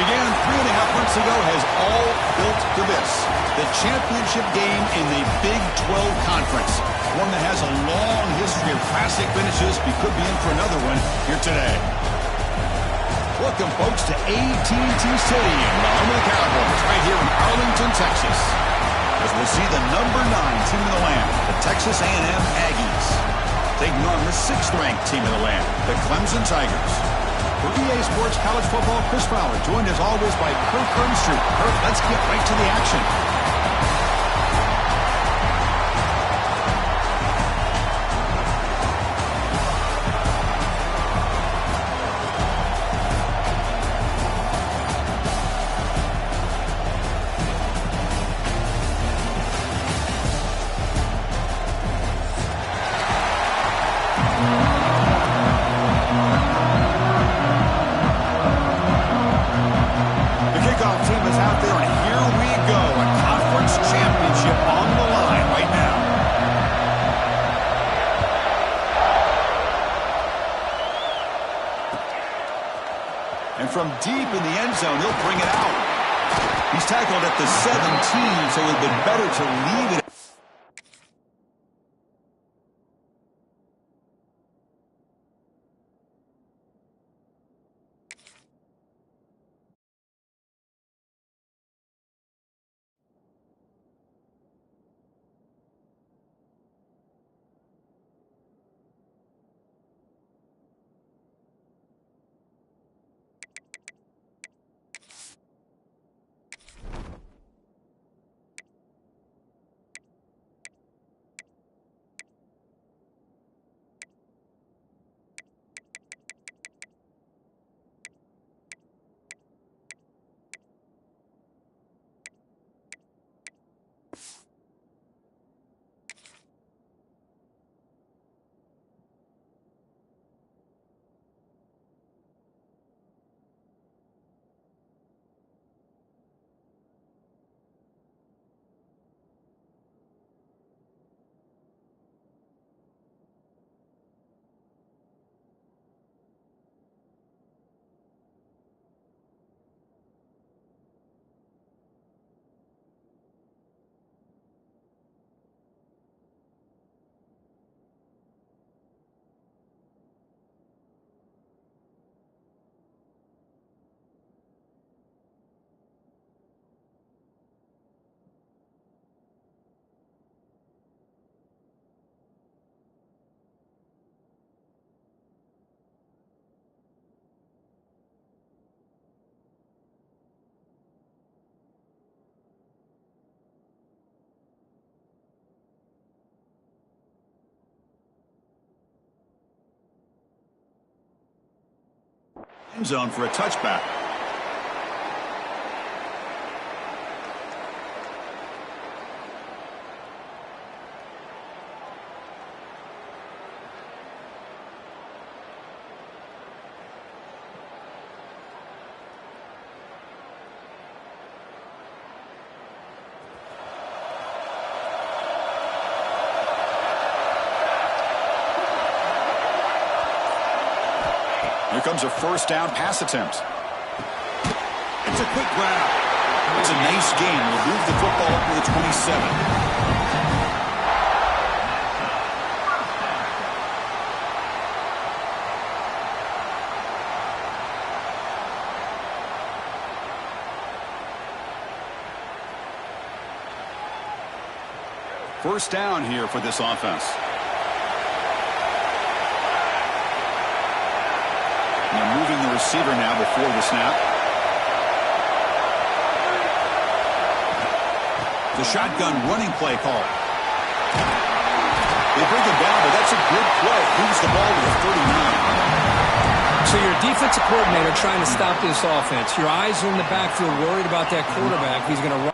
began 3.5 months ago has all built to this. The championship game in the Big 12 Conference. One that has a long history of classic finishes. We could be in for another one here today. Welcome, folks, to AT&T Stadium, the home of the Cowboys, right here in Arlington, Texas. As we'll see the number 9 team in the land, the Texas A&M Aggies, taking on the 6th-ranked team in the land, the Clemson Tigers. For EA Sports College Football, Chris Fowler, joined as always by Kirk Herbstreit. Kirk, let's get right to the action. From deep in the end zone, he'll bring it out. He's tackled at the 17, so it would have been better to leave it. End zone for a touchback. Here comes a first down pass attempt. It's a quick grab. It's a nice gain. We'll move the football up to the 27. First down here for this offense. They're moving the receiver now before the snap. The shotgun running play call. They bring him down, but that's a good play. Moves the ball to the 39. So your defensive coordinator trying to stop this offense. Your eyes are in the backfield, worried about that quarterback. He's going to run.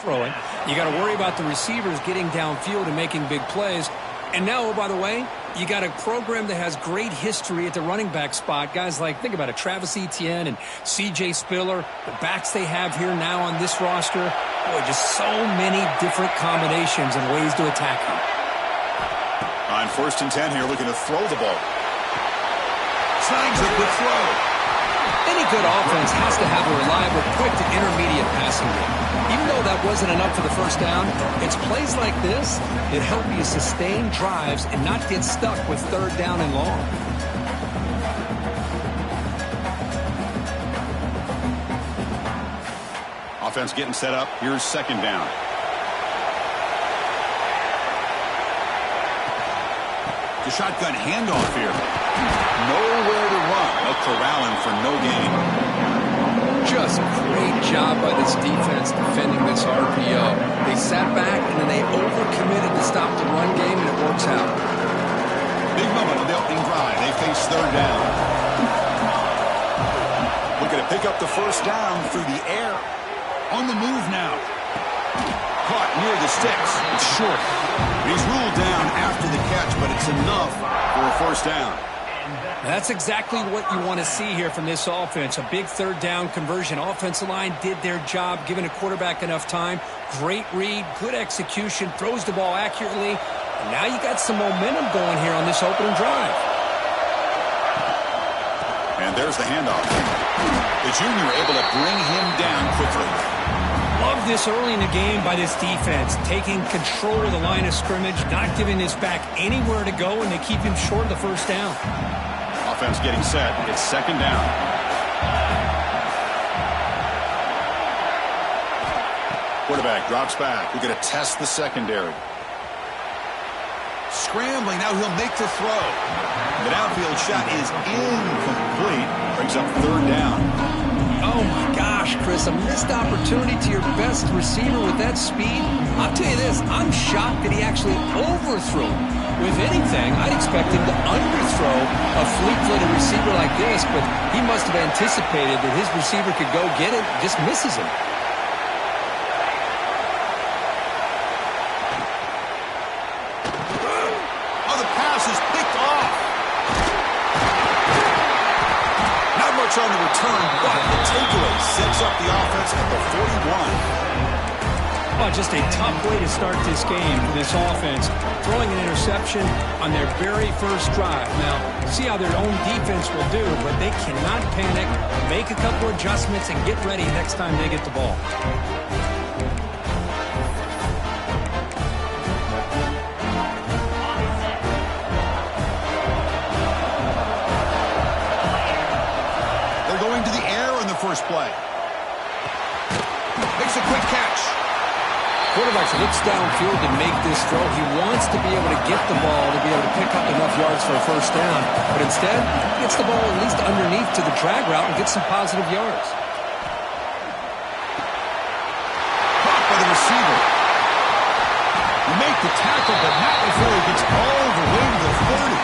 throwing. You got to worry about the receivers getting downfield and making big plays. And now, oh, by the way, you got a program that has great history at the running back spot. Guys like, think about it, Travis Etienne and C.J. Spiller, the backs they have here now on this roster. Boy, just so many different combinations and ways to attack them. On 1st and 10 here, looking to throw the ball. Snags a good throw. Any good offense has to have a reliable, quick to intermediate passing game. Even though that wasn't enough for the first down, it's plays like this that help you sustain drives and not get stuck with 3rd down and long. Offense getting set up. Here's 2nd down. The shotgun handoff here. Nowhere to run. They'll corral him for no gain. Just great job by this defense defending this RPO. They sat back and then they overcommitted to stop the run game, and it works out. Big moment on the opening drive. They face 3rd down. Looking to pick up the 1st down through the air. On the move now. Caught near the sticks. It's short. He's ruled down after the catch, but it's enough for a 1st down. That's exactly what you want to see here from this offense. A big 3rd down conversion. Offensive line did their job, giving a quarterback enough time. Great read, good execution, throws the ball accurately. And now you got some momentum going here on this opening drive. And there's the handoff. The junior able to bring him down quickly. Love this early in the game by this defense, taking control of the line of scrimmage, not giving this back anywhere to go, and they keep him short of the 1st down. Offense getting set. It's 2nd down. Quarterback drops back. We're going to test the secondary. Scrambling. Now he'll make the throw. The downfield shot is incomplete. Brings up 3rd down. Oh, my gosh, Chris, a missed opportunity to your best receiver with that speed. I'll tell you this, I'm shocked that he actually overthrew him. With anything, I'd expect him to underthrow a fleet-footed receiver like this, but he must have anticipated that his receiver could go get it, just misses him. Oh, the pass is picked off. Not much on the return, but the takeaway sets up the offense at the 41. Oh, just a tough way to start this game for this offense. Throwing an interception on their very first drive. Now, see how their own defense will do, but they cannot panic, make a couple adjustments, and get ready next time they get the ball. They're going to the air on the first play. Makes a quick catch. Quarterback looks downfield to make this throw. He wants to be able to get the ball to be able to pick up enough yards for a 1st down. But instead, he gets the ball at least underneath to the drag route and gets some positive yards. Caught by the receiver. You make the tackle, but not before he gets all the way to the 30.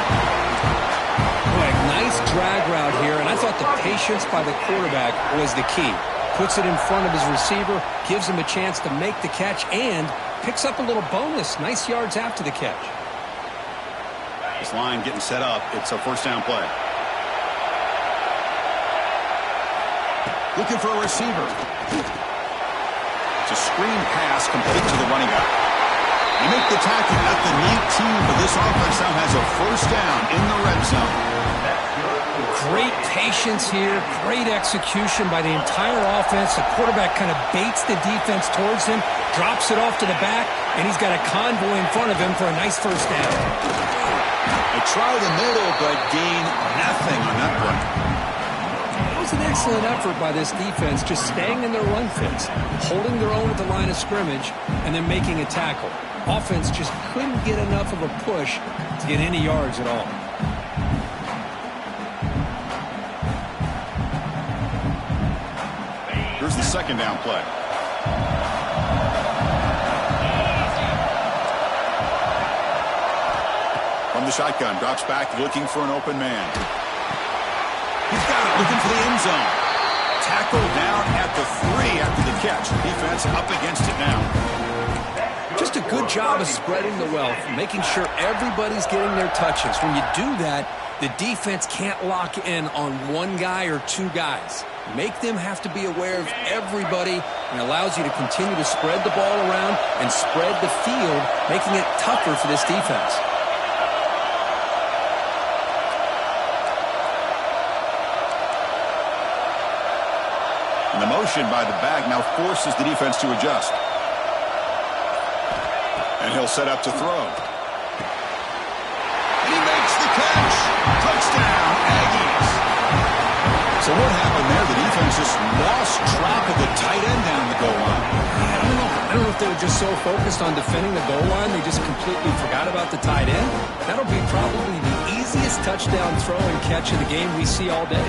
Boy, nice drag route here, and I thought the patience by the quarterback was the key. Puts it in front of his receiver, gives him a chance to make the catch, and picks up a little bonus. Nice yards after the catch. This line getting set up. It's a 1st down play. Looking for a receiver. It's a screen pass complete to the running back. They make the tackle at the 19, but this offense now has a 1st down in the red zone. Great patience here, great execution by the entire offense. The quarterback kind of baits the defense towards him, drops it off to the back, and he's got a convoy in front of him for a nice 1st down. They try the middle, but gain nothing on that one. It was an excellent effort by this defense, just staying in their run fits, holding their own at the line of scrimmage, and then making a tackle. Offense just couldn't get enough of a push to get any yards at all. Here's the 2nd down play. From the shotgun, drops back, looking for an open man. He's got it, looking for the end zone. tackle down at the 3 after the catch. Defense up against it now. Just a good job of spreading the wealth, making sure everybody's getting their touches. When you do that, the defense can't lock in on one guy or two guys. Make them have to be aware of everybody, and allows you to continue to spread the ball around and spread the field, making it tougher for this defense. And the motion by the back now forces the defense to adjust. And he'll set up to throw. He makes the catch. Touchdown, Aggies. So what happened there? The defense just lost track of the tight end down the goal line. I don't know if they were just so focused on defending the goal line, they just completely forgot about the tight end. That'll be probably the easiest touchdown throw and catch of the game we see all day.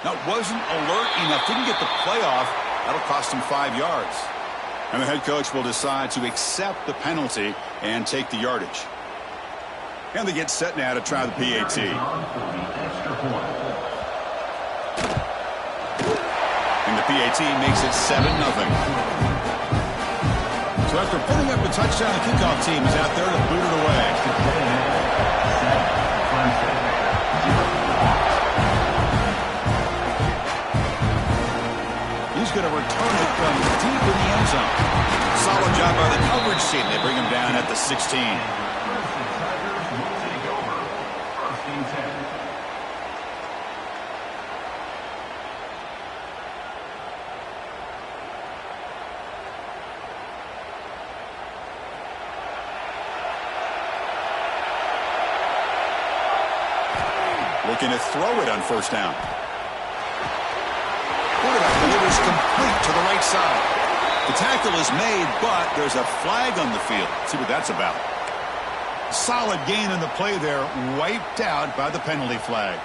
Now, wasn't alert enough. Didn't get the playoff. That'll cost him 5 yards. And the head coach will decide to accept the penalty and take the yardage. And they get set now to try the PAT. And the PAT makes it 7-0. So after putting up a touchdown, the kickoff team is out there to boot it away. He's going to return it from deep in the end zone. Solid job by the coverage team. They bring him down at the 16. Looking to throw it on first down. Quarterback delivers complete to the right side. The tackle is made, but there's a flag on the field. Let's see what that's about. Solid gain in the play there, wiped out by the penalty flag.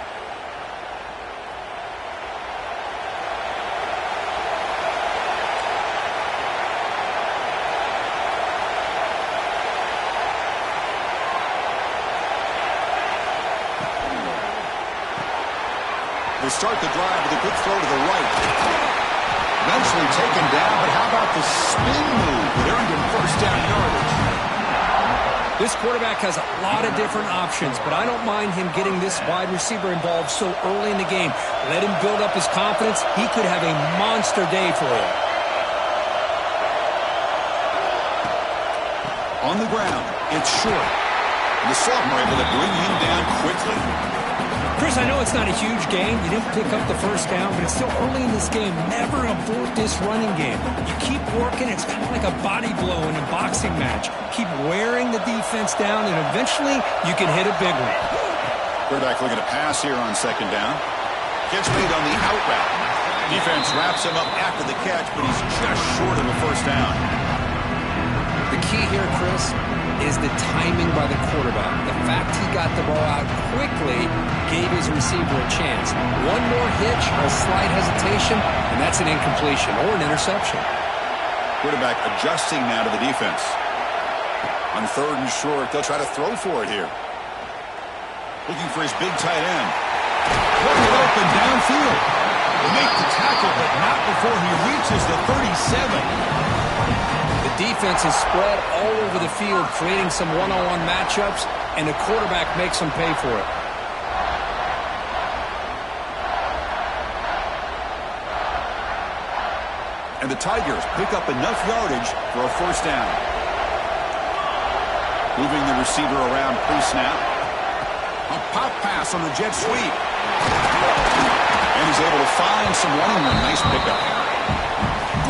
They start the drive with a good throw to the right. Eventually taken down, but how about the spin move that earned him first down yardage? This quarterback has a lot of different options, but I don't mind him getting this wide receiver involved so early in the game. Let him build up his confidence. He could have a monster day for you. On the ground, it's short. The sophomore able to bring him down quickly. Chris, I know it's not a huge game. You didn't pick up the first down, but it's still early in this game. Never abort this running game. You keep working. It's kind of like a body blow in a boxing match. Keep wearing the defense down, and eventually you can hit a big one. Quarterback looking to pass here on second down. Gets made on the out route. Defense wraps him up after the catch, but he's just short of a first down. The key here, Chris, is the timing by the quarterback. The fact he got the ball out quickly gave his receiver a chance. One more hitch or a slight hesitation, and that's an incompletion or an interception. Quarterback adjusting now to the defense. On third and short, they'll try to throw for it here. Looking for his big tight end. Looking open downfield. They make the tackle, but not before he reaches the 37. The defense is spread all over the field, creating some one-on-one matchups, and the quarterback makes them pay for it. And the Tigers pick up enough yardage for a first down. Moving the receiver around pre-snap. A pop pass on the jet sweep. And he's able to find some running room. Nice pickup.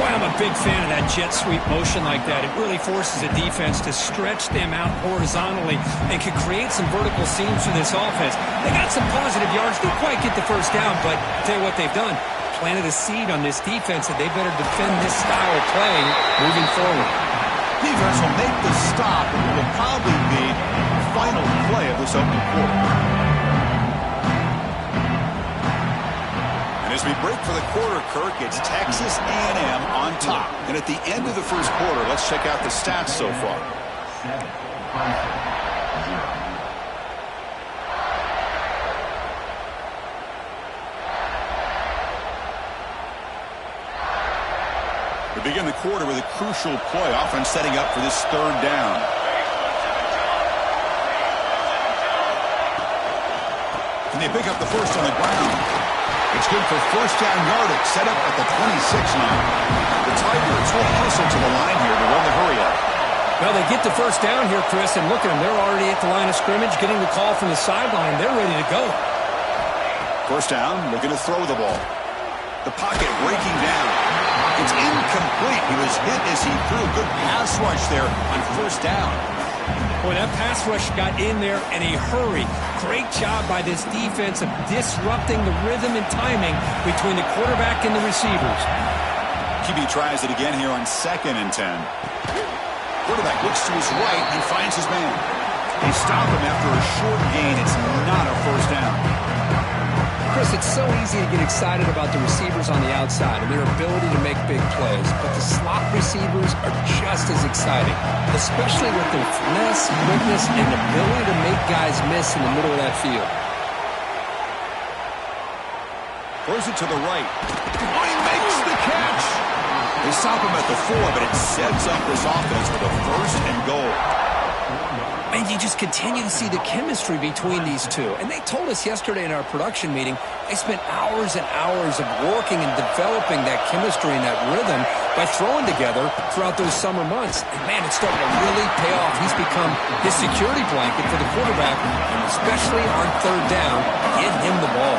Boy, I'm a big fan of that jet sweep motion like that. It really forces a defense to stretch them out horizontally and can create some vertical seams for this offense. They got some positive yards. Didn't quite get the first down, but I'll tell you what they've done. Planted a seed on this defense that they better defend this style of play moving forward. Defense will make the stop, and it will probably be the final play of this opening quarter. And as we break for the quarter, Kirk, it's Texas A&M on top. And at the end of the first quarter, let's check out the stats so far. 7-0. We begin the quarter with a crucial play. Offense setting up for this third down. And they pick up the first on the ground. It's good for first down yardage. Set up at the 26 now. The Tigers will hustle to the line here to run the hurry up. Well, they get the first down here, Chris, and look at them. They're already at the line of scrimmage, getting the call from the sideline. They're ready to go. First down, looking to throw the ball. The pocket breaking down. It's incomplete. He was hit as he threw. Good pass rush there on first down. Boy, that pass rush got in there in a hurry. Great job by this defense of disrupting the rhythm and timing between the quarterback and the receivers. QB tries it again here on 2nd and 10. Quarterback looks to his right and finds his man. They stop him after a short gain. It's not a first down. Chris, it's so easy to get excited about the receivers on the outside and their ability to make big plays, but the slot receivers are just as exciting, especially with their finesse, quickness, and ability to make guys miss in the middle of that field. Throws it to the right. Oh, he makes the catch. They stop him at the 4, but it sets up this offense for the first and goal. And you just continue to see the chemistry between these two. And they told us yesterday in our production meeting, they spent hours and hours of working and developing that chemistry and that rhythm by throwing together throughout those summer months. And, man, it's starting to really pay off. He's become his security blanket for the quarterback, and especially on third down, get him the ball.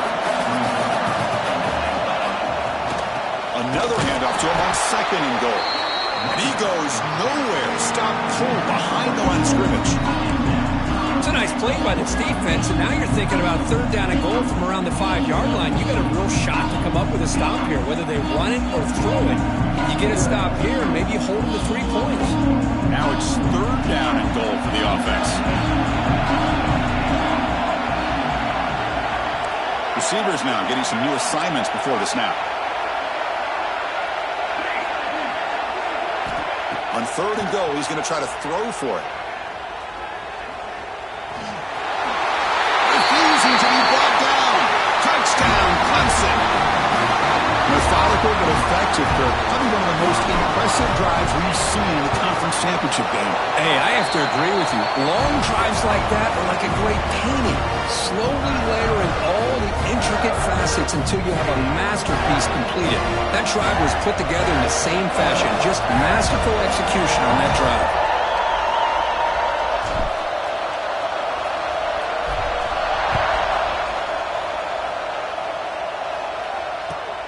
Another handoff to him on 2nd and goal. And he goes nowhere. Stop cold behind the line of scrimmage. It's a nice play by this defense, and now you're thinking about third down and goal from around the 5-yard line. You got a real shot to come up with a stop here, whether they run it or throw it. You get a stop here, and maybe you hold them to 3 points. Now it's third down and goal for the offense. Receivers now getting some new assignments before the snap. On 3rd and goal, he's going to try to throw for it. Refusing to be brought down. Touchdown, Clemson. Methodical but effective, Kirk. Probably one of the most impressive drives we've seen in the conference championship game. Hey, I have to agree with you. Long drives like that are like a great painting. Slowly layering all the intricate facets until you have a masterpiece completed. That drive was put together in the same fashion. Just masterful execution on that drive.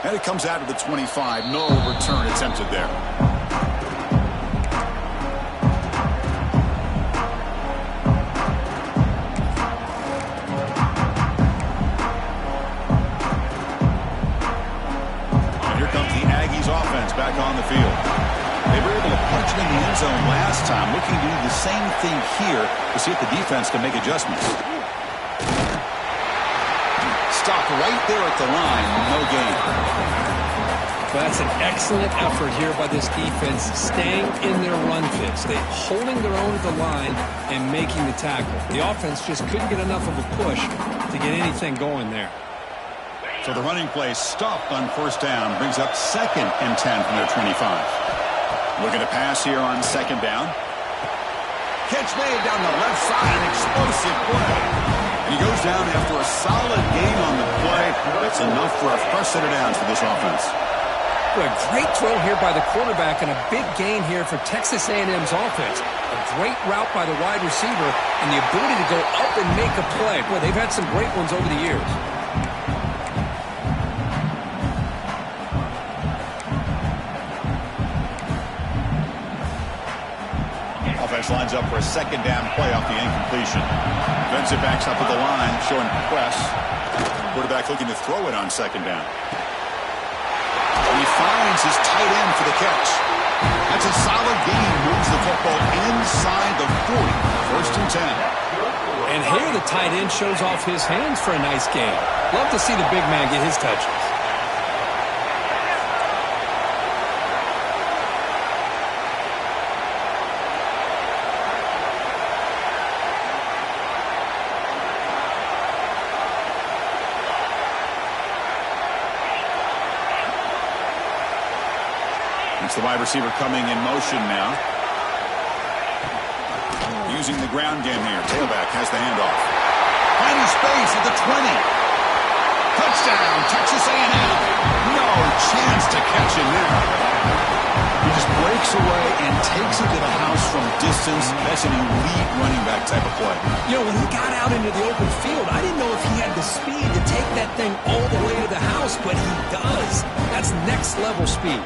And it comes out of the 25. No return attempted there. And here comes the Aggies offense back on the field. They were able to punch it in the end zone last time. Looking to do the same thing here to see if the defense can make adjustments. Stop right there at the line. No gain. Well, that's an excellent effort here by this defense, staying in their run fits. They're holding their own at the line and making the tackle. The offense just couldn't get enough of a push to get anything going there. So the running play stopped on first down. Brings up 2nd and 10 from their 25. Looking to pass here on 2nd down. Catch made down the left side. An explosive play. He goes down after a solid gain on the play. That's enough for a fresh set of downs for this offense. A great throw here by the quarterback and a big gain here for Texas A&M's offense. A great route by the wide receiver and the ability to go up and make a play. Boy, they've had some great ones over the years. Offense lines up for a second down play off the incompletion. Defensive backs up at the line, showing press. Quarterback looking to throw it on second down. He finds his tight end for the catch. That's a solid gain. Moves the football inside the 40. First and 10. And here the tight end shows off his hands for a nice gain. Love to see the big man get his touches. It's the wide receiver coming in motion now. Using the ground game here. Tailback has the handoff. Finding space at the 20. Touchdown, Texas A&M. No chance to catch him there. He just breaks away and takes it to the house from distance. That's an elite running back type of play. You know, when he got out into the open field, I didn't know if he had the speed to take that thing all the way to the house, but he does. That's next level speed.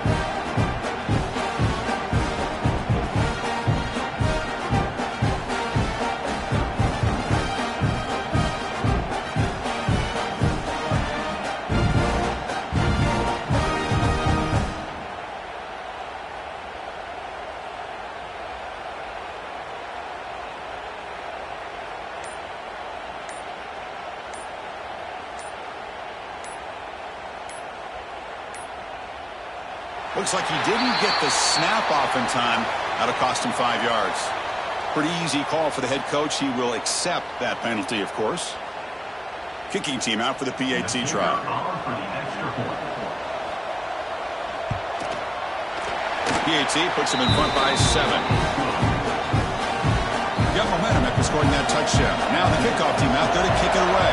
Looks like he didn't get the snap off in time. That'll cost him 5 yards. Pretty easy call for the head coach. He will accept that penalty, of course. Kicking team out for the PAT try. PAT puts him in front by 7. Got momentum after scoring that touchdown. Now the kickoff team out there to kick it away.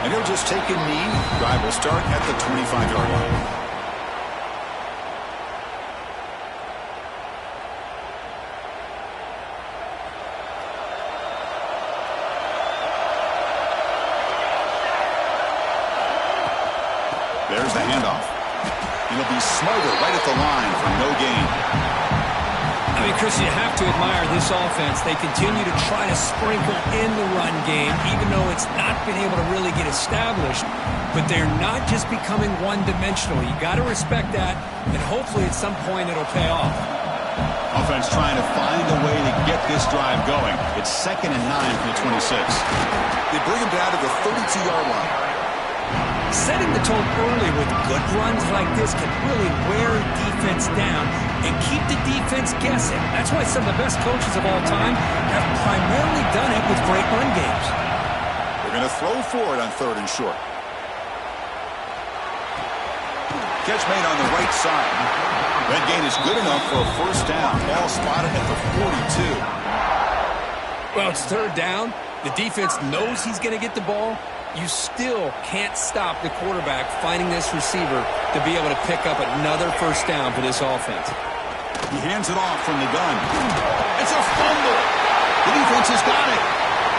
And he'll just take a knee. Drive will start at the 25-yard line. There's the handoff. He'll be smothered right at the line for no gain. I mean, Chris, you have to admire this offense. They continue to try to sprinkle in the run game, even though it's not been able to really get established. But they're not just becoming one-dimensional. You got to respect that, and hopefully at some point it'll pay off. Offense trying to find a way to get this drive going. It's 2nd and 9 from the 26. They bring him down to the 32-yard line. Setting the tone early with good runs like this can really wear a defense down and keep the defense guessing. That's why some of the best coaches of all time have primarily done it with great run games. They're going to throw for it on 3rd and short. Catch made on the right side. That gain is good enough for a first down. Ball spotted at the 42. Well, it's 3rd down. The defense knows he's going to get the ball. You still can't stop the quarterback finding this receiver to be able to pick up another first down for this offense. He hands it off from the gun. It's a fumble. The defense has got it.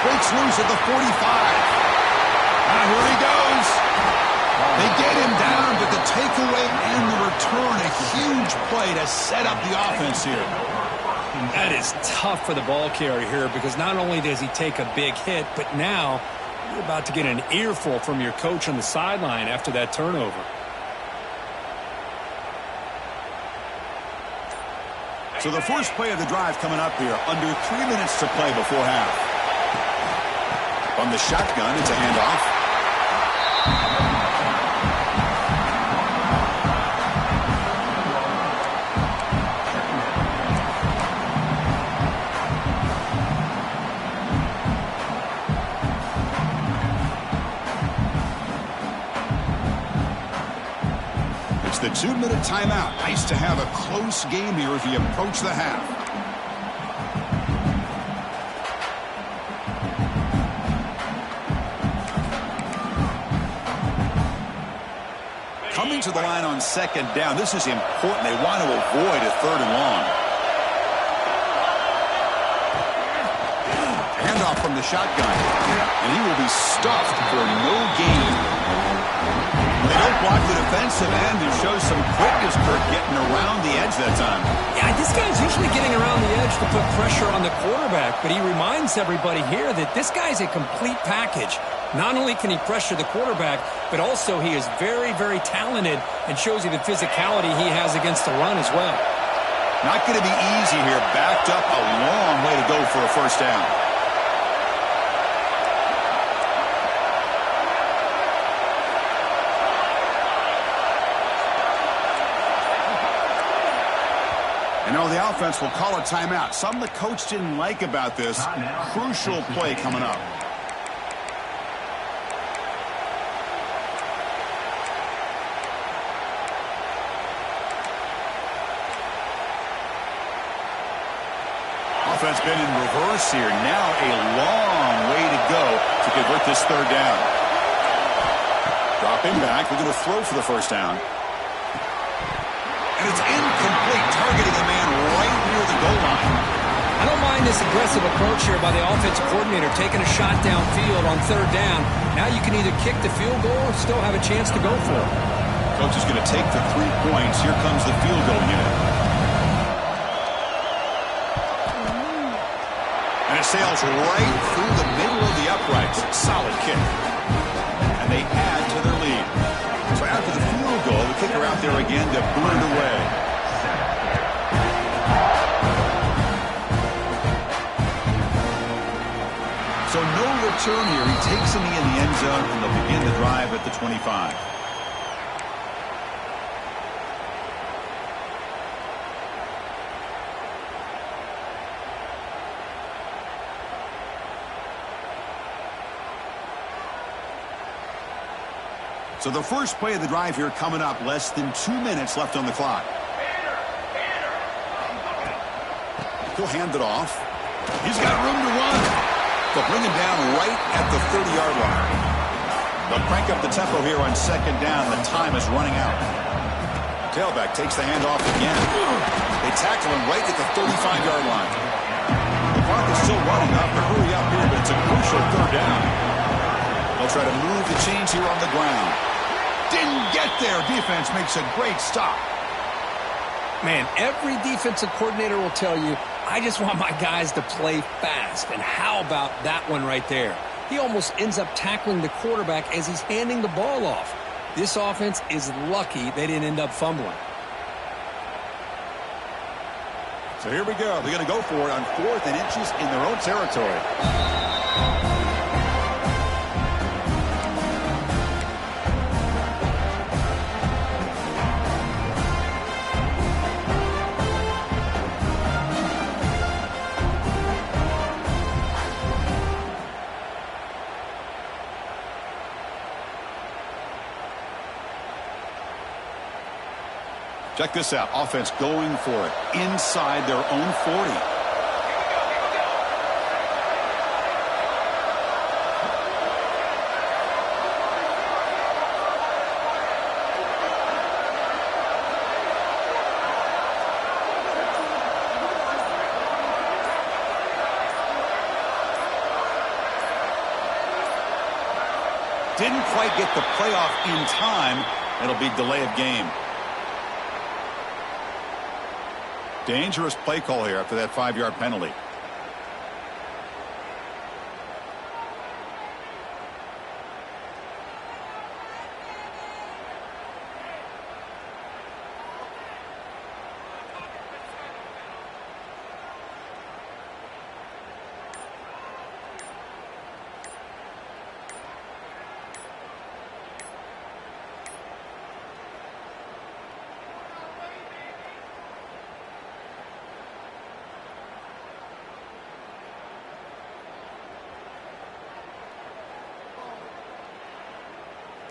Breaks loose at the 45. Here he goes. They get him down, but the takeaway and the return, a huge play to set up the offense here. That is tough for the ball carrier here because not only does he take a big hit, but now you're about to get an earful from your coach on the sideline after that turnover. So the first play of the drive coming up here, under 3 minutes to play before half. From the shotgun, it's a handoff. The 2-minute timeout. Nice to have a close game here as we approach the half. Coming to the line on 2nd down. This is important. They want to avoid a 3rd and long. Handoff from the shotgun. And he will be stuffed for no gain. They don't blocked the defensive end and shows some quickness, Kurt, getting around the edge that time. Yeah, this guy's usually getting around the edge to put pressure on the quarterback, but he reminds everybody here that this guy's a complete package. Not only can he pressure the quarterback, but also he is very, very talented and shows you the physicality he has against the run as well. Not going to be easy here. Backed up a long way to go for a first down. And now the offense will call a timeout. Something the coach didn't like about this. Crucial play coming up. Offense been in reverse here. Now a long way to go to convert this third down. Dropping back. They're going to throw for the first down. And it's incomplete, targeting the man right near the goal line. I don't mind this aggressive approach here by the offensive coordinator, taking a shot downfield on third down. Now you can either kick the field goal or still have a chance to go for it. Coach is going to take the 3 points. Here comes the field goal unit. And it sails right through the middle of the uprights. Solid kick. And they add to their lead. So after the field goal, the kicker out there again to boot it away. So no return here. He takes him in the end zone, and they'll begin the drive at the 25. So the first play of the drive here coming up. Less than 2 minutes left on the clock. He'll hand it off. He's got room to run. They'll bring him down right at the 30-yard line. They'll crank up the tempo here on second down. The time is running out. Tailback takes the handoff again. They tackle him right at the 35-yard line. The clock is still running up to hurry up here, but it's a crucial third down. They'll try to move the chains here on the ground. Didn't get there. Defense makes a great stop. Man, every defensive coordinator will tell you, I just want my guys to play fast. And how about that one right there? He almost ends up tackling the quarterback as he's handing the ball off. This offense is lucky they didn't end up fumbling. So here we go. They're going to go for it on 4th and inches in their own territory. Check this out. Offense going for it inside their own 40. Didn't quite get the playoff in time. It'll be delay of game. Dangerous play call here after that 5-yard penalty.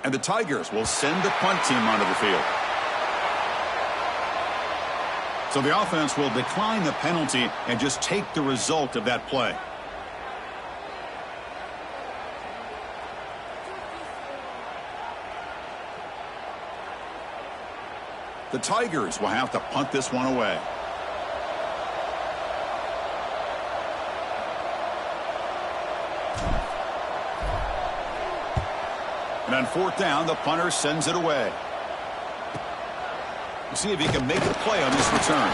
And the Tigers will send the punt team onto the field. So the offense will decline the penalty and just take the result of that play. The Tigers will have to punt this one away. And on fourth down, the punter sends it away. We'll see if he can make a play on this return.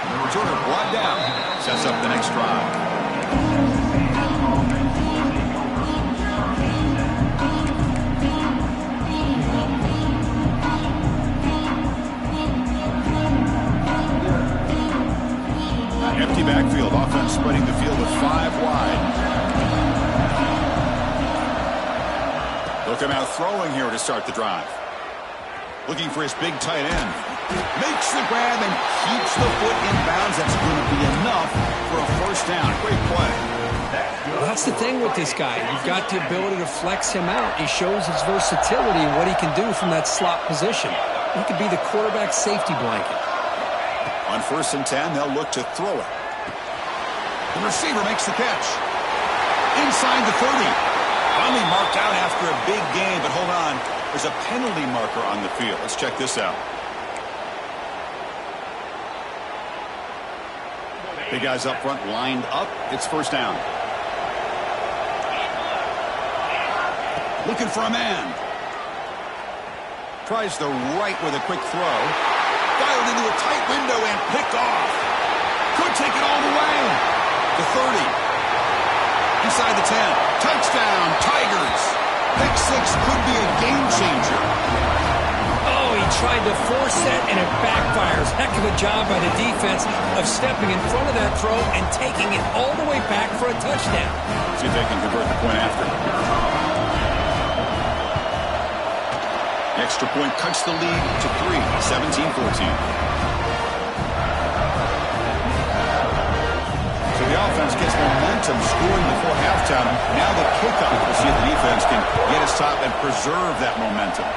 The returner brought down. Sets up the next drive. Empty backfield. Offense spreading the field with 5 wide. They'll come out throwing here to start the drive. Looking for his big tight end. Makes the grab and keeps the foot in bounds. That's going to be enough for a first down. Great play. Well, that's the thing with this guy. You've got the ability to flex him out. He shows his versatility and what he can do from that slot position. He could be the quarterback's safety blanket. On 1st and 10, they'll look to throw it. The receiver makes the catch. Inside the 30. Finally marked out after a big game, but hold on. There's a penalty marker on the field. Let's check this out. Big guys up front lined up. It's first down. Looking for a man. Tries the right with a quick throw. Fired into a tight window and picked off. Could take it all the way. The 30. Inside the 10. Touchdown, Tigers. Pick 6 could be a game changer. Oh, he tried to force that, and it backfires. Heck of a job by the defense of stepping in front of that throw and taking it all the way back for a touchdown. See if they can convert the point after. The extra point cuts the lead to 3, 17-14. So the offense gets momentum scoring before halftime. Now the kickoff. We'll see if the defense can get his top and preserve that momentum.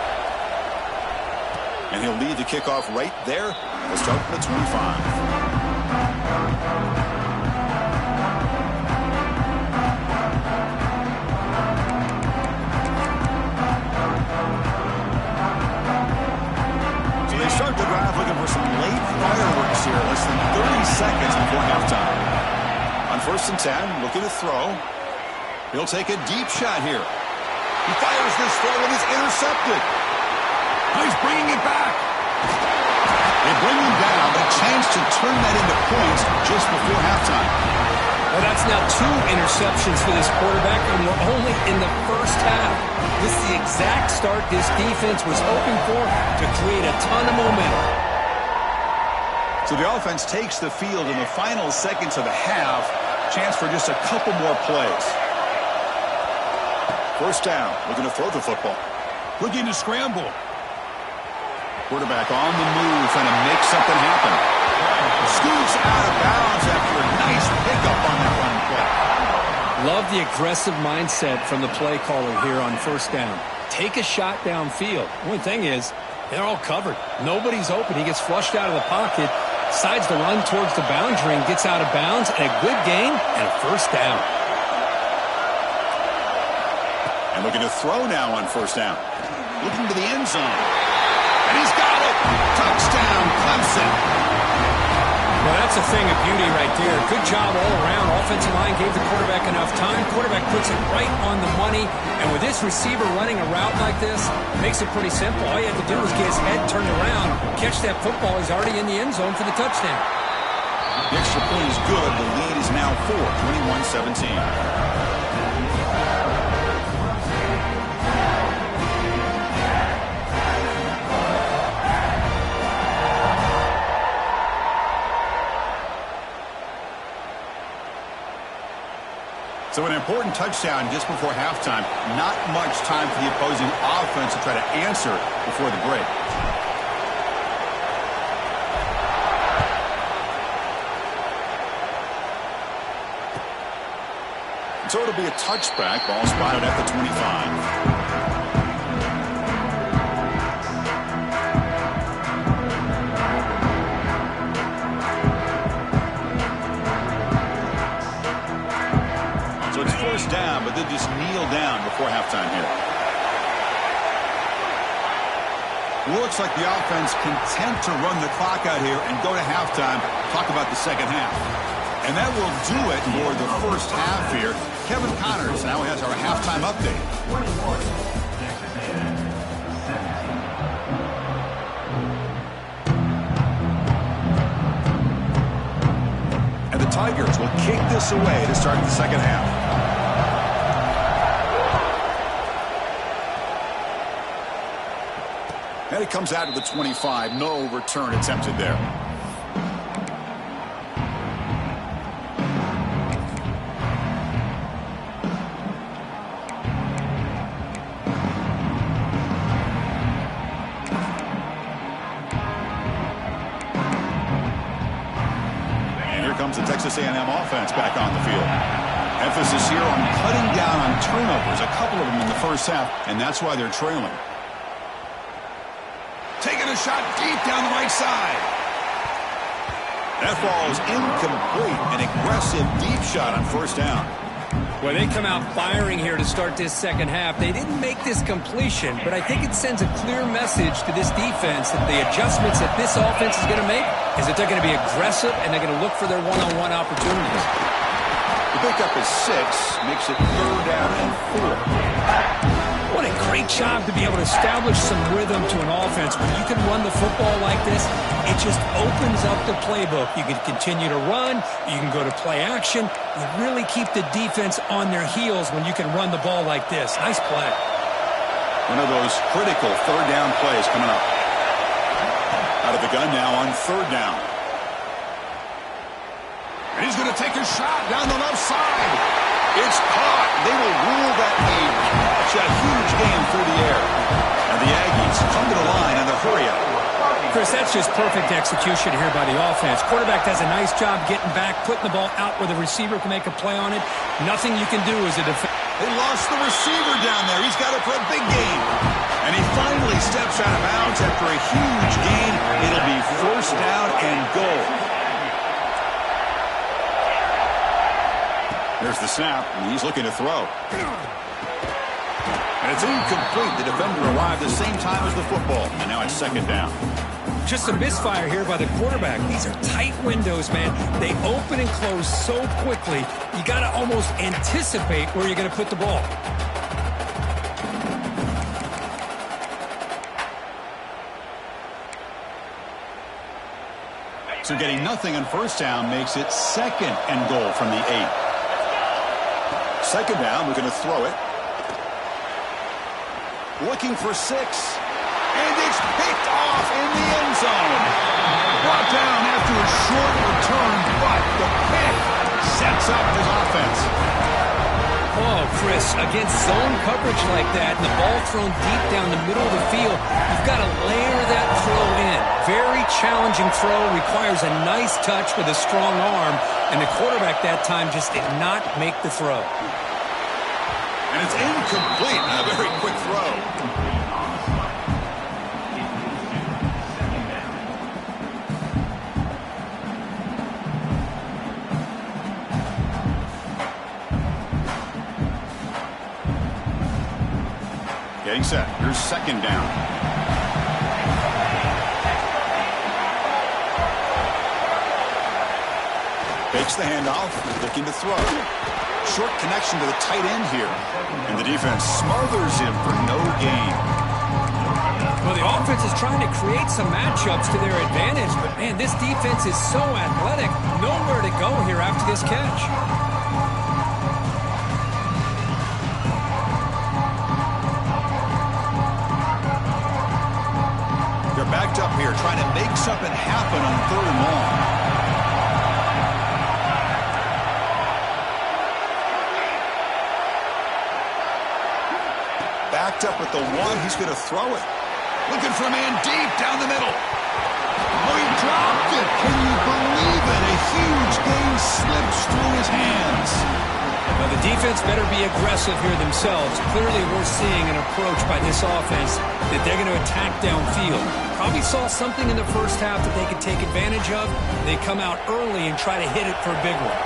And he'll lead the kickoff right there. We'll start from the 25. Start the drive looking for some late fireworks here. Less than 30 seconds before halftime. On 1st and 10, looking to throw. He'll take a deep shot here. He fires this throw and is intercepted. Now he's bringing it back. They bring him down, but a chance to turn that into points just before halftime. Well, that's now 2 interceptions for this quarterback, and we're only in the first half. This is the exact start this defense was hoping for to create a ton of momentum. So the offense takes the field in the final seconds of the half. Chance for just a couple more plays. First down. Looking to throw the football. Looking to scramble. Quarterback on the move, trying to make something happen. Scoots out of bounds after a nice pickup on that run play. Love the aggressive mindset from the play caller here on first down. Take a shot downfield. One thing is, they're all covered. Nobody's open. He gets flushed out of the pocket, decides to run towards the boundary and gets out of bounds, and a good gain and a first down. And looking to throw now on first down. Looking to the end zone. And he's got it. Touchdown, Clemson. Well, that's a thing of beauty right there. Good job all around. Offensive line gave the quarterback enough time. Quarterback puts it right on the money. And with this receiver running a route like this, it makes it pretty simple. All you have to do is get his head turned around, catch that football. He's already in the end zone for the touchdown. The extra point is good. The lead is now 4, 21-17. So an important touchdown just before halftime. Not much time for the opposing offense to try to answer before the break. So it'll be a touchback. Ball spotted at the 25. Down, but they just kneel down before halftime here. Looks like the offense content to run the clock out here and go to halftime. Talk about the second half. And that will do it for the first half here. Kevin Connors now has our halftime update. kick this away to start the second half. And it comes out to the 25. No return attempted there. Comes the Texas A&M offense back on the field. Emphasis here on cutting down on turnovers, a couple of them in the first half, and that's why they're trailing. Taking a shot deep down the right side. That ball is incomplete. An aggressive deep shot on first down. Well, they come out firing here to start this second half. They didn't make this completion, but I think it sends a clear message to this defense that the adjustments that this offense is going to make is that they're going to be aggressive and they're going to look for their one-on-one opportunities. The pickup is 6, makes it 3rd down and 4. What a great job to be able to establish some rhythm to an offense. When you can run the football like this, it just opens up the playbook. You can continue to run. You can go to play action. You really keep the defense on their heels when you can run the ball like this. Nice play. One of those critical 3rd down plays coming up. Out of the gun now on 3rd down. And he's going to take a shot down the left side. It's caught. They will rule that a catch, a huge gain through the air. And the Aggies come to the line in the hurry-up. Chris, that's just perfect execution here by the offense. Quarterback does a nice job getting back, putting the ball out where the receiver can make a play on it. Nothing you can do as a defense. They lost the receiver down there. He's got it for a big gain. And he finally steps out of bounds after a huge gain. It'll be 1st down and goal. There's the snap, and he's looking to throw. And it's incomplete. The defender arrived the same time as the football, and now it's 2nd down. Just a misfire here by the quarterback. These are tight windows, man. They open and close so quickly, you got to almost anticipate where you're going to put the ball. So getting nothing on 1st down makes it 2nd and goal from the 8. 2nd down, we're going to throw it. Looking for 6. And it's picked off in the end zone. Brought down after a short return, but the pick sets up his offense. Oh, Chris, against zone coverage like that, and the ball thrown deep down the middle of the field, you've got to layer that throw in. Very challenging throw, requires a nice touch with a strong arm, and the quarterback that time just did not make the throw. And it's incomplete, and a very quick throw. Getting set. Here's 2nd down. Fakes the handoff, looking to throw. Short connection to the tight end here. And the defense smothers him for no gain. Well, the offense is trying to create some matchups to their advantage, but, man, this defense is so athletic. Nowhere to go here after this catch. They're backed up here, trying to make something happen on 3rd and long. Backed up with the 1, he's going to throw it. Looking for a man deep down the middle. Oh, he dropped it. Can you believe it? A huge gain slips through his hands. Well, the defense better be aggressive here themselves. Clearly, we're seeing an approach by this offense that they're going to attack downfield. Probably saw something in the first half that they could take advantage of. They come out early and try to hit it for a big one.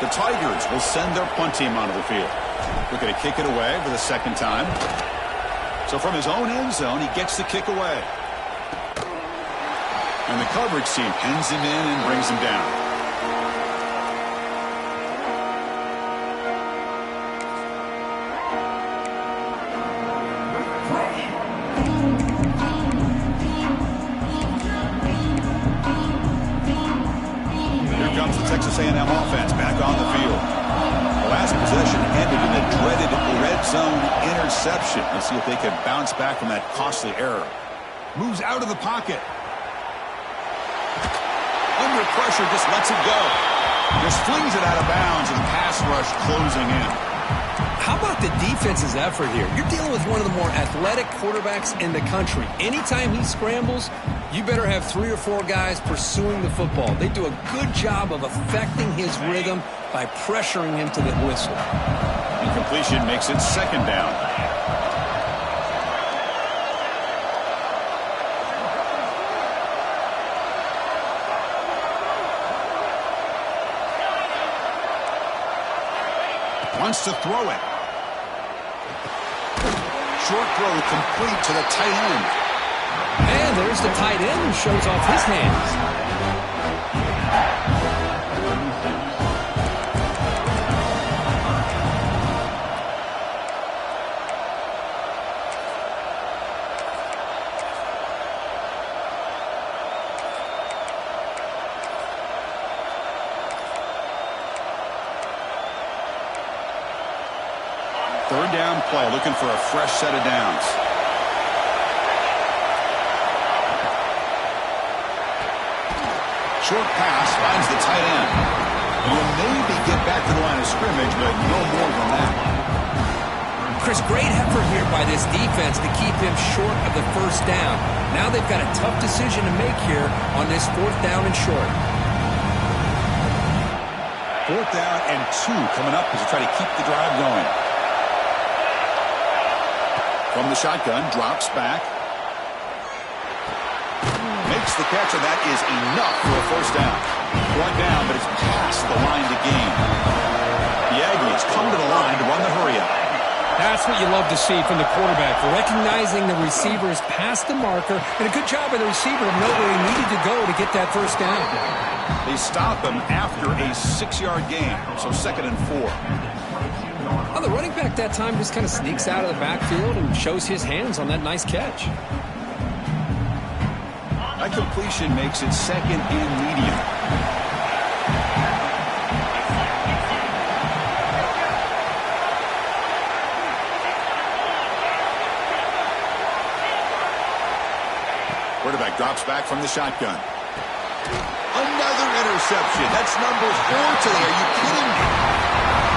The Tigers will send their punt team onto the field. Looking to kick it away for the 2nd time. So from his own end zone, he gets the kick away. And the coverage team pins him in and brings him down. Here comes the Texas A&M offense back on in the dreaded red zone interception. Let's see if they can bounce back from that costly error. Moves out of the pocket. Under pressure, just lets it go. Just flings it out of bounds, and pass rush closing in. How about the defense's effort here? You're dealing with one of the more athletic quarterbacks in the country. Anytime he scrambles, you better have 3 or 4 guys pursuing the football. They do a good job of affecting his rhythm by pressuring him to the whistle. Incompletion makes it second down. Wants to throw it. Short throw complete to the tight end. And there's the tight end who shows off his hands. Third down play, looking for a fresh set of downs. Short pass finds the tight end. Will maybe get back to the line of scrimmage, but no more than that. Chris, great effort here by this defense to keep him short of the first down. Now they've got a tough decision to make here on this 4th down and short. 4th down and 2 coming up as they try to keep the drive going. From the shotgun, drops back. Makes the catch, and that is enough for a first down. 1 down, but it's past the line to gain. The Aggies come to the line to run the hurry-up. That's what you love to see from the quarterback, recognizing the receiver's past the marker, and a good job by the receiver to know where he needed to go to get that first down. They stop him after a 6-yard gain, so 2nd and 4. Well, the running back that time just kind of sneaks out of the backfield and shows his hands on that nice catch. That completion makes it 2nd and medium. Quarterback drops back from the shotgun. Another interception. That's number 4 today. Are you kidding me?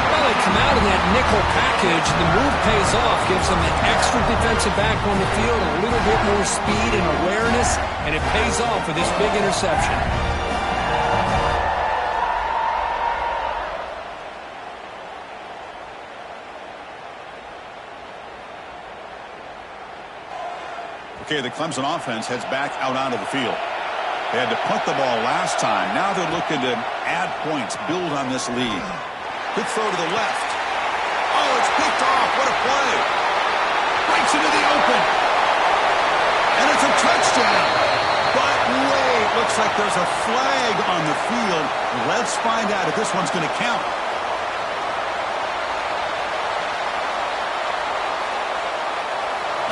Well, they come out in that nickel package. The move pays off, gives them an extra defensive back on the field, a little bit more speed and awareness, and it pays off with this big interception. Okay, the Clemson offense heads back out onto the field. They had to punt the ball last time. Now they're looking to add points, build on this lead. Good throw to the left. Oh, it's picked off. What a play. Breaks into the open. And it's a touchdown. But wait, looks like there's a flag on the field. Let's find out if this one's going to count.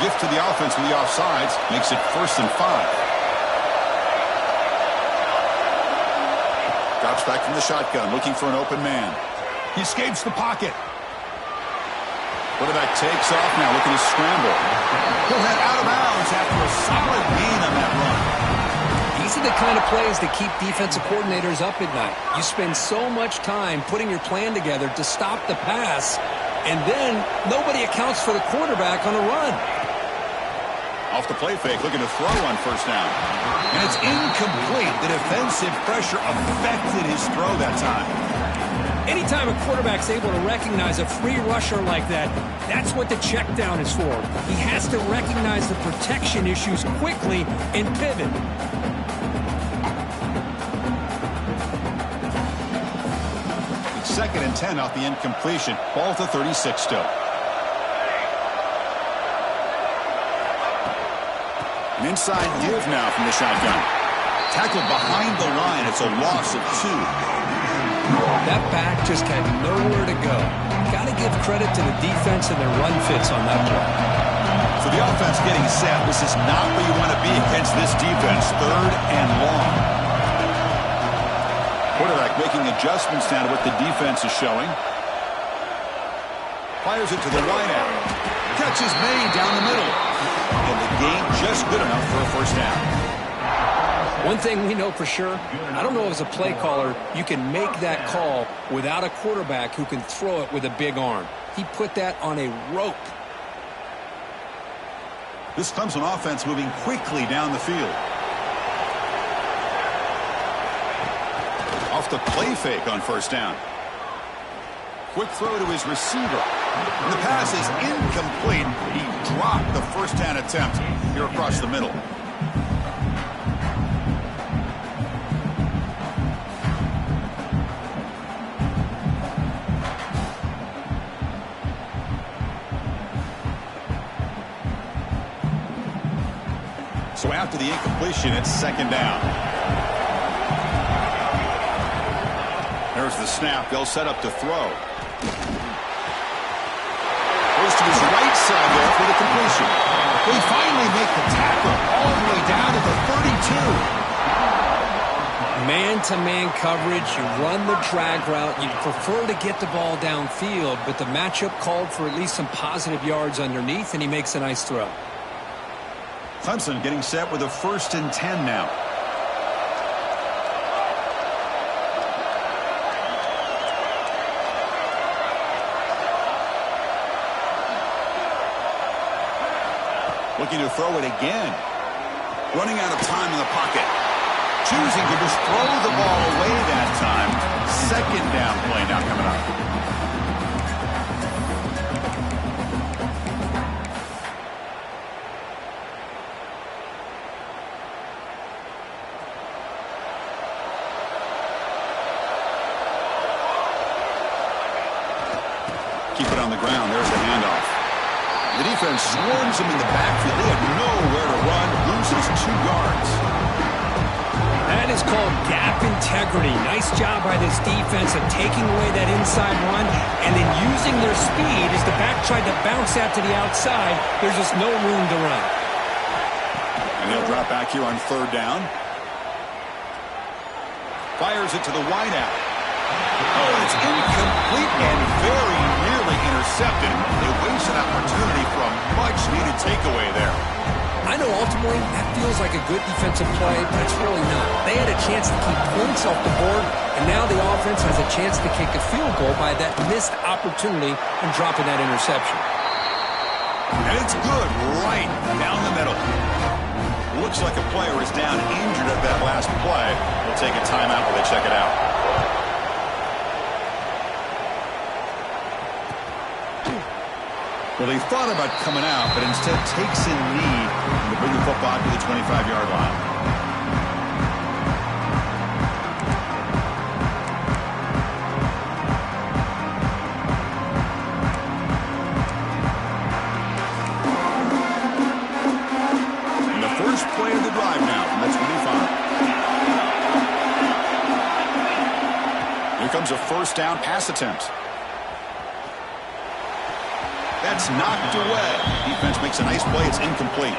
Gift to the offense with the offsides. Makes it 1st and 5. Drops back from the shotgun, looking for an open man. He escapes the pocket. Quarterback takes off now, looking to scramble. He'll head out of bounds after a solid gain on that run. These are the kind of plays that keep defensive coordinators up at night. You spend so much time putting your plan together to stop the pass, and then nobody accounts for the quarterback on a run. Off the play fake, looking to throw on 1st down. And it's incomplete. The defensive pressure affected his throw that time. Anytime a quarterback's able to recognize a free rusher like that, that's what the check down is for. He has to recognize the protection issues quickly and pivot. It's 2nd and 10 off the incompletion. Ball to 36 still. An inside give now from the shotgun. Tackled behind the line. It's a loss of 2. That back just had nowhere to go. Got to give credit to the defense and their run fits on that play. So the offense getting set. This is not where you want to be against this defense. 3rd and long. Quarterback making adjustments now to what the defense is showing. Fires it to the wideout. Catch is made down the middle. And the gain just good enough for a first down. One thing we know for sure, I don't know as a play caller, you can make that call without a quarterback who can throw it with a big arm. He put that on a rope. This Clemson offense moving quickly down the field. Off the play fake on first down. Quick throw to his receiver. And the pass is incomplete. He dropped the first down attempt here across the middle. So after the incompletion, it's second down. There's the snap. They'll set up to throw. Goes to his right side there for the completion. They finally make the tackle all the way down to the 32. Man-to-man coverage, you run the drag route. You prefer to get the ball downfield, but the matchup called for at least some positive yards underneath, and he makes a nice throw. Clemson getting set with a 1st and 10 now. Looking to throw it again. Running out of time in the pocket. Choosing to just throw the ball away that time. Second down play now coming up. Keep it on the ground. There's the handoff. The defense swarms him in the backfield. They have nowhere to run. Loses 2 yards. That is called gap integrity. Nice job by this defense of taking away that inside run and then using their speed as the back tried to bounce out to the outside. There's just no room to run. And he'll drop back here on 3rd down. Fires it to the wideout. Oh, it's incomplete and very nearly intercepted. They waste an opportunity for a much-needed takeaway there. I know ultimately that feels like a good defensive play, but it's really not. They had a chance to keep points off the board, and now the offense has a chance to kick a field goal by that missed opportunity and dropping that interception. And it's good right down the middle. Looks like a player is down injured at that last play. We'll take a timeout while they check it out. Well, they thought about coming out, but instead takes in lead to bring the football to the 25-yard line. And the first play of the drive now from the 25. Here comes a first down pass attempt. That's knocked away. Defense makes a nice play. It's incomplete.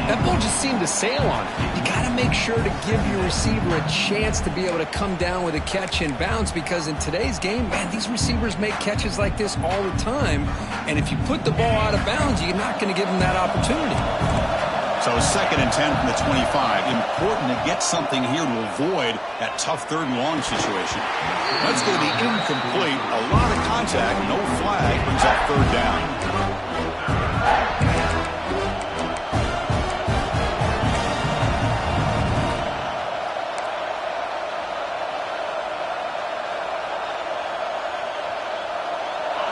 That ball just seemed to sail on it. You got to make sure to give your receiver a chance to be able to come down with a catch and bounce, because in today's game, man, these receivers make catches like this all the time. And if you put the ball out of bounds, you're not going to give them that opportunity. So 2nd and 10 from the 25. Important to get something here to avoid that tough 3rd and long situation. That's going to be incomplete. A lot of contact, no flag, brings up 3rd down.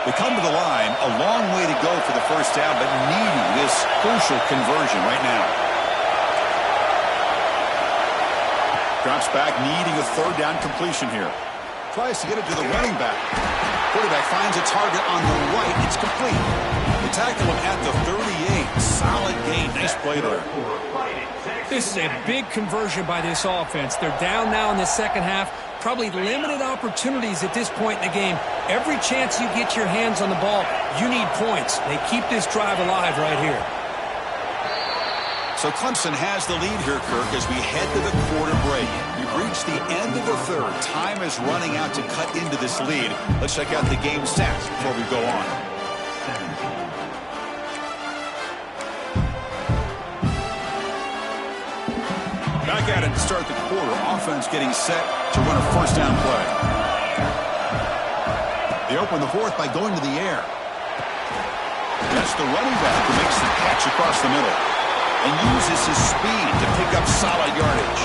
They come to the line, a long way to go for the first down, but needing this crucial conversion right now. Drops back, needing a 3rd down completion here. Tries to get it to the running back. Quarterback finds a target on the right. It's complete. They tackle him at the 38. Solid gain. Nice play there. This is a big conversion by this offense. They're down now in the second half. Probably limited opportunities at this point in the game. Every chance you get your hands on the ball, you need points. They keep this drive alive right here. So Clemson has the lead here, Kirk, as we head to the quarter break. We've reached the end of the 3rd. Time is running out to cut into this lead. Let's check out the game stats before we go on. Back at it to start the quarter. Offense getting set to run a first down play. They open the fourth by going to the air. That's the running back who makes the catch across the middle and uses his speed to pick up solid yardage.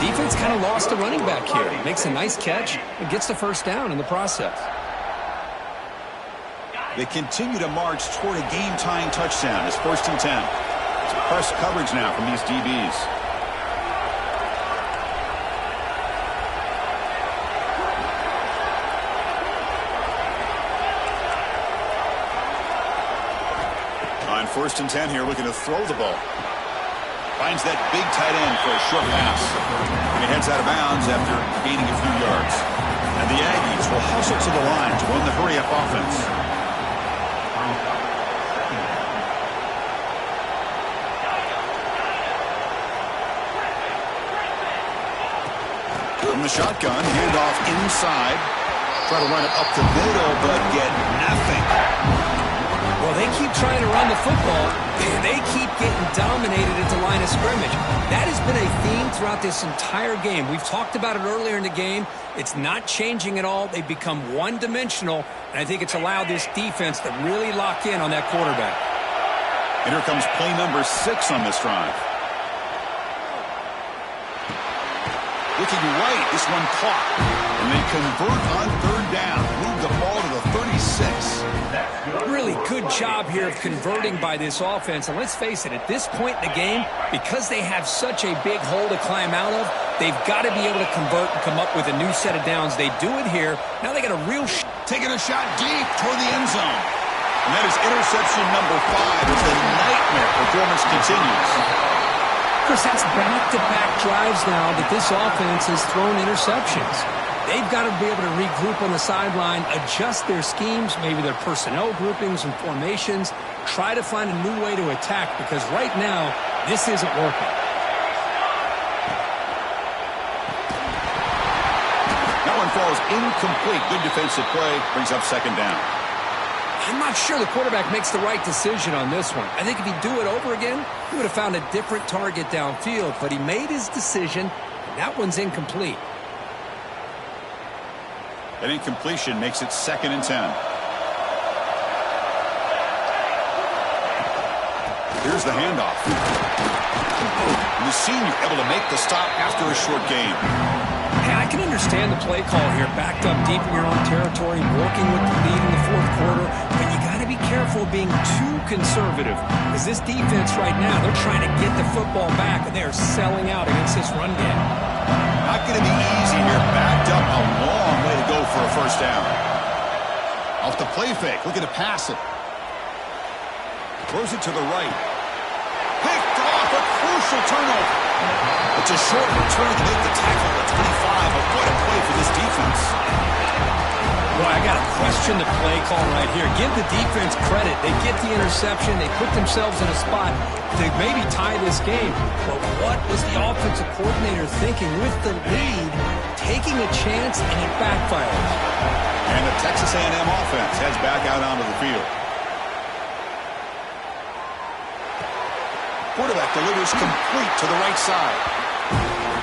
Defense kind of lost a running back here. Makes a nice catch and gets the first down in the process. They continue to march toward a game-tying touchdown. It's 1st and 10. It's press coverage now from these DBs. On 1st and 10 here, looking to throw the ball. Finds that big tight end for a short pass. And he heads out of bounds after gaining a few yards. And the Aggies will hustle to the line to run the hurry-up offense. From the shotgun, handoff inside. Try to run it up the middle, but get nothing. Well, they keep trying to run the football, and they keep getting dominated at the line of scrimmage. That has been a theme throughout this entire game. We've talked about it earlier in the game. It's not changing at all. They've become one-dimensional, and I think it's allowed this defense to really lock in on that quarterback. And here comes play number 6 on this drive. Looking right, this one caught. And they convert on 3rd down. Move the ball to the 36. Really good job here of converting by this offense. And let's face it, at this point in the game, because they have such a big hole to climb out of, they've got to be able to convert and come up with a new set of downs. They do it here. Now they got a real taking a shot deep toward the end zone. And that is interception number 5 as the nightmare performance continues. Chris, that's back-to-back drives now that this offense has thrown interceptions. They've got to be able to regroup on the sideline, adjust their schemes, maybe their personnel groupings and formations, try to find a new way to attack, because right now, this isn't working. That one falls incomplete. Good defensive play. Brings up 2nd down. I'm not sure the quarterback makes the right decision on this one. I think if he'd do it over again, he would have found a different target downfield, but he made his decision, and that one's incomplete. That incompletion makes it 2nd and 10. Here's the handoff. And the senior able to make the stop after a short game. Hey, I can understand the play call here, backed up deep in your own territory, working with the lead in the 4th quarter, but you got to be careful being too conservative, because this defense right now, they're trying to get the football back, and they're selling out against this run game. Not going to be easy here. Backed up a long way to go for a first down. Off the play fake, looking to pass it. Throws it to the right. Picked off, a crucial turnover. It's a short return to make the tackle at 25, but what a play for this defense. Boy, I got to question the play call right here. Give the defense credit. They get the interception. They put themselves in a spot to maybe tie this game. But what was the offensive coordinator thinking with the lead, taking a chance, and it backfired? And the Texas A&M offense heads back out onto the field. Quarterback delivers complete to the right side.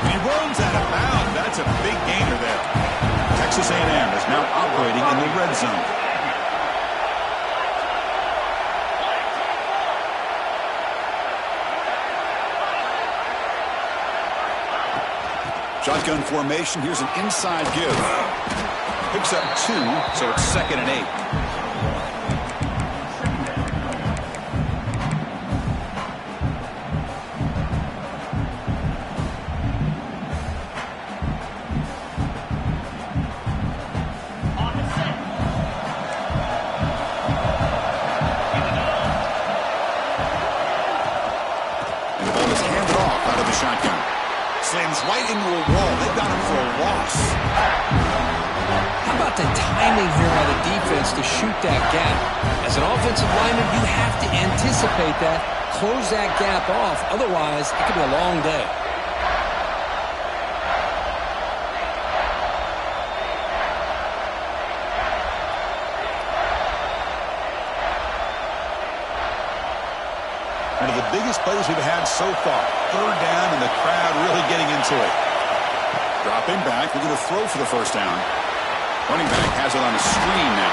And he runs out of bounds. That's a big gainer there. Texas A&M is now operating in the red zone. Shotgun formation. Here's an inside give. Picks up 2, so it's 2nd and 8. Slams right into a wall. They got him for a loss. How about the timing here by the defense to shoot that gap? As an offensive lineman, you have to anticipate that, close that gap off. Otherwise, it could be a long day. One of the biggest plays we've had so far. Third down, and the crowd really getting into it. Dropping back, looking to throw for the first down. Running back has it on a screen now.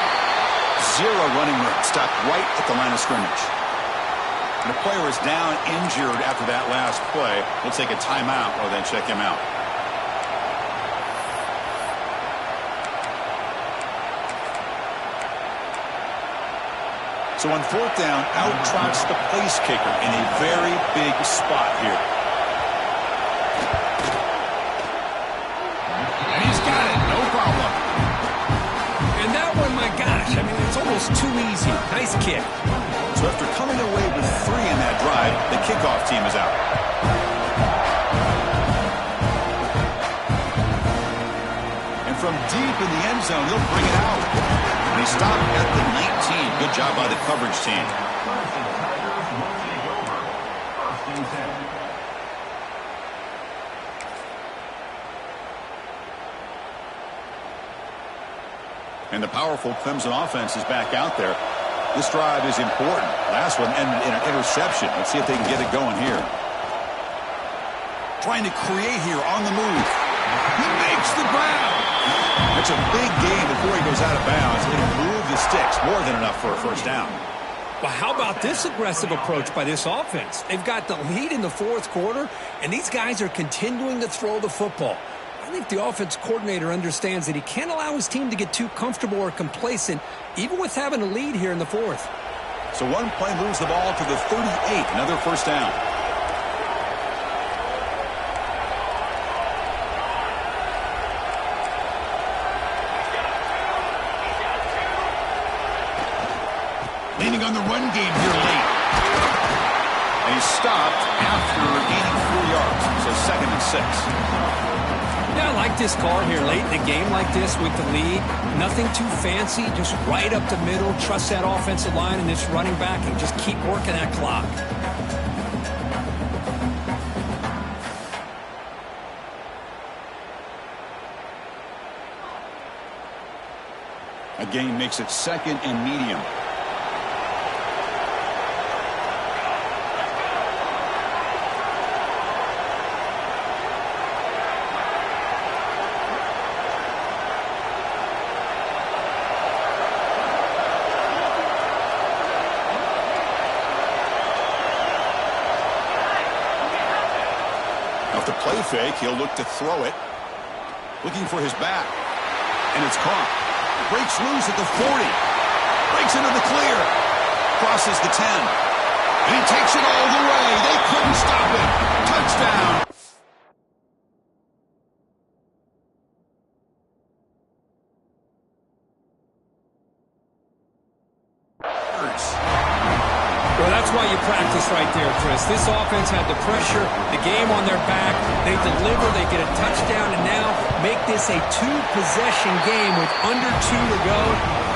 Zero running room. Stopped right at the line of scrimmage. And the player is down injured after that last play. We'll take a timeout or then check him out. So on fourth down, out trots the place kicker in a very big spot here. And he's got it, no problem. And that one, my gosh, I mean, it's almost too easy. Nice kick. So after coming away with 3 in that drive, the kickoff team is out. And from deep in the end zone, he'll bring it out. And he stopped at the 19. Good job by the coverage team. And the powerful Clemson offense is back out there. This drive is important. Last one ended in an interception. Let's see if they can get it going here. Trying to create here on the move. He makes the ground. It's a big gain before he goes out of bounds. It'll move the sticks. More than enough for a first down. Well, how about this aggressive approach by this offense? They've got the lead in the fourth quarter, and these guys are continuing to throw the football. I think the offense coordinator understands that he can't allow his team to get too comfortable or complacent, even with having a lead here in the fourth. So one play moves the ball to the 38. Another first down. Leaning on the run game here late. And he stopped after gaining 4 yards. So 2nd and 6. Yeah, I like this call here late in the game like this with the lead. Nothing too fancy, just right up the middle. Trust that offensive line and this running back and just keep working that clock. A gain makes it 2nd and medium. The play fake, he'll look to throw it. Looking for his back. And it's caught. Breaks loose at the 40. Breaks into the clear. Crosses the 10. And he takes it all the way. They couldn't stop it. Touchdown. Well, that's why you practice right there, Chris. This offense had the pressure, the game on their back. They deliver, they get a touchdown, and now make this a 2-possession game with under 2 to go.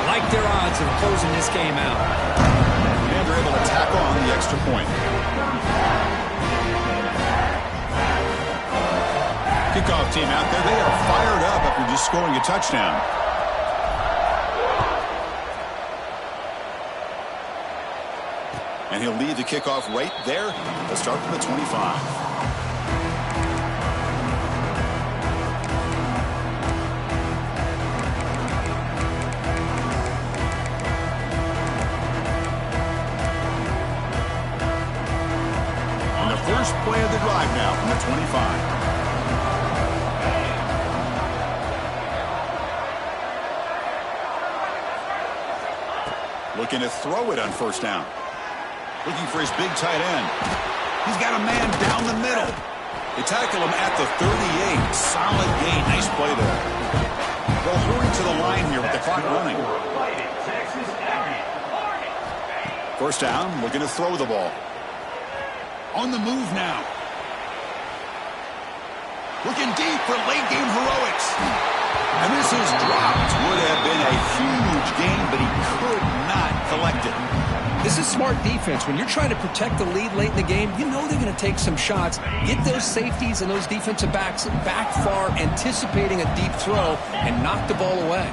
Like their odds of closing this game out. And they're able to tack on the extra point. Kickoff team out there, they are fired up after just scoring a touchdown. And he'll lead the kickoff right there. Let's start from the 25. And the first play of the drive now from the 25. Looking to throw it on first down. Looking for his big tight end. He's got a man down the middle. They tackle him at the 38. Solid gain. Nice play there. They'll hurry to the line here with the clock running. First down. Looking to throw the ball. On the move now. Looking deep for late game heroics. And this is dropped. Would have been a huge gain, but he could not collect it. This is smart defense. When you're trying to protect the lead late in the game, you know they're going to take some shots. Get those safeties and those defensive backs back far, anticipating a deep throw, and knock the ball away.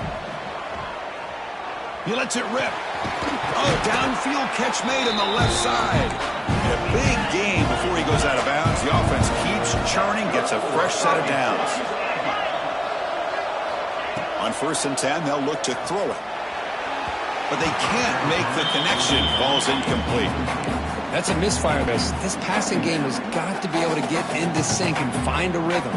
He lets it rip. Oh, downfield catch made on the left side. A big game before he goes out of bounds. The offense keeps churning, gets a fresh set of downs. On 1st and 10, they'll look to throw it. But they can't make the connection. Ball's incomplete. That's a misfire. This passing game has got to be able to get into sync and find a rhythm.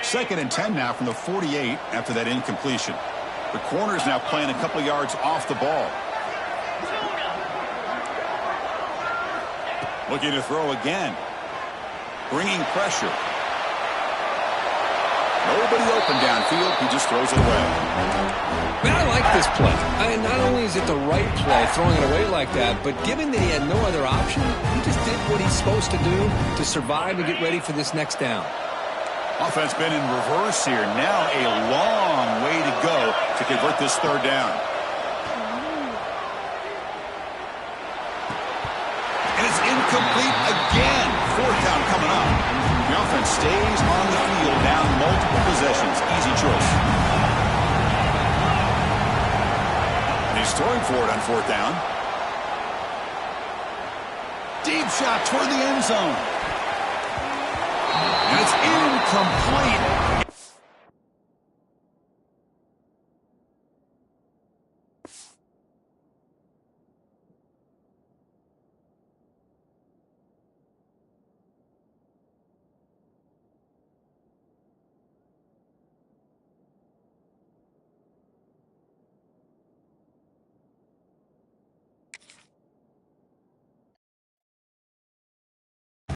Second and 10 now from the 48 after that incompletion. The corner's now playing a couple yards off the ball. Looking to throw again. Bringing pressure. Nobody open downfield. He just throws it away. Man, I like this play. Not only is it the right play, throwing it away like that, but given that he had no other option, he just did what he's supposed to do to survive and get ready for this next down. Offense been in reverse here. Now a long way to go to convert this 3rd down. And it's incomplete again. 4th down coming up. The offense stays on the field, down multiple possessions. Easy choice. And he's throwing for it on 4th down. Deep shot toward the end zone. And it's incomplete.